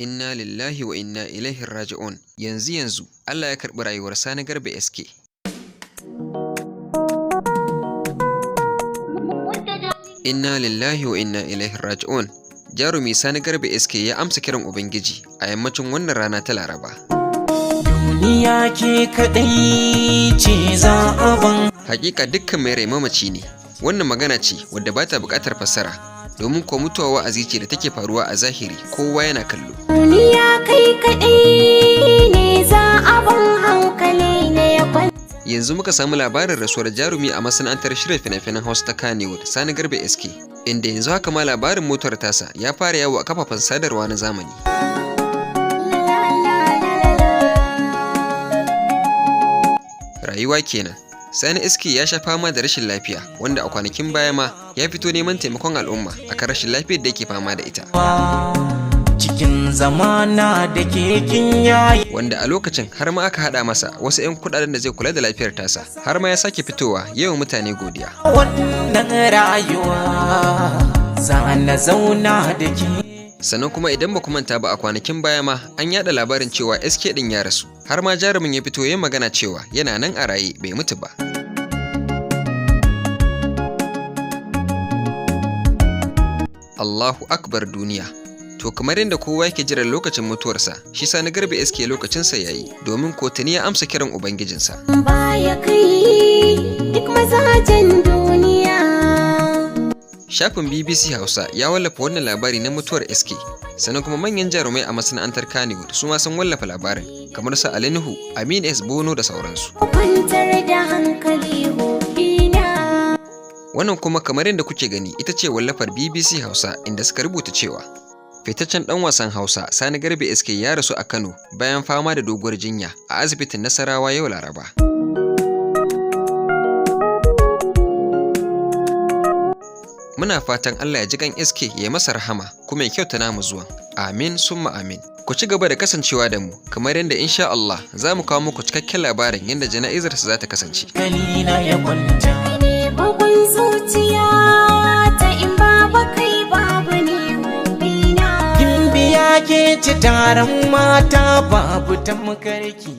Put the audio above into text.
Inna lillahi wa inna ilaihi raji'un. Yanzu Allah ya karɓi rayuwar Sani Garba SK. Inna lillahi wa inna ilaihi raji'un. Jarumi Sani Garba SK ya amsa kiran Ubangiji a yammacin wannan rana ta Laraba. Duniya ke kaɗai ce za a ban. Hakika dukkan mai rai mamaci ne. Wannan magana ce wadda ba ta buƙatar fassara, domin ko mutuwa wa'azi ce da take faruwa a zahiri, kowa yana kallo. Duniya kai kaɗai ne za a ban, hankali na ya kwanta. Yanzu muka samu labarin rasuwar jarumi a masana'antar shirya fina-finan Hausa ta Kannywood, Sani Garba SK, inda yanzu haka ma labarin mutuwar tasa ya fara yawo a kafafen sadarwa na zamani. Rayuwa kenan. Sani SK ya sha fama da rashin lafiya, wanda a kwanakin baya ma ya fito neman taimakon al'umma akan rashin lafiyar da yake fama da ita. Cikin zamana da ke kin yayi. Wanda a lokacin har ma aka haɗa masa wasu 'yan kuɗaɗen da zai kula da lafiyar tasa, har ma ya sake fitowa yawan mutane godiya. Wannan rayuwa za na zauna da ke. Sannan kuma idan ba ku manta ba, a kwanakin baya ma an yada labarin cewa SK din ya rasu, har ma jarumin ya fito yin magana cewa yana nan a raye bai mutu ba. Allahu akbar duniya. To kamar yadda kowa yake jiran lokacin mutuwarsa, shi Sani Garba SK lokacinsa yayi, domin kotuni ya amsa kiran ubangijinsa. Baya kai duk mazajen duniya. Shafin BBC Hausa ya wallafa wannan labari na mutuwar SK, sannan kuma manyan jarumai a masana'antar Kannywood su ma sun wallafa labarin, kamar su Ali Nuhu, Aminu S Bono da sauransu. Kwantar da hankali hobina. Wannan kuma kamar yadda kuke gani ita ce wallafar BBC Hausa, inda suka rubuta cewa fitaccen ɗan wasan Hausa Sani Garba SK ya rasu a Kano bayan fama da doguwar jinya a asibitin Nasarawa yau Laraba. Muna fatan Allah ya ji kan SK ya masa rahama kuma ya kyauta namu zuwan. Amin summa amin. Ku ci gaba da kasancewa da mu, kamar yadda insha Allah za mu kawo muku cikakken labarin yadda jana'izarsa za ta kasance. Kalina ya kwanta. Ne bugun zuciya ta in babu kai babu ne hobina. Kin biya ke ci taron mata babu ta makarki.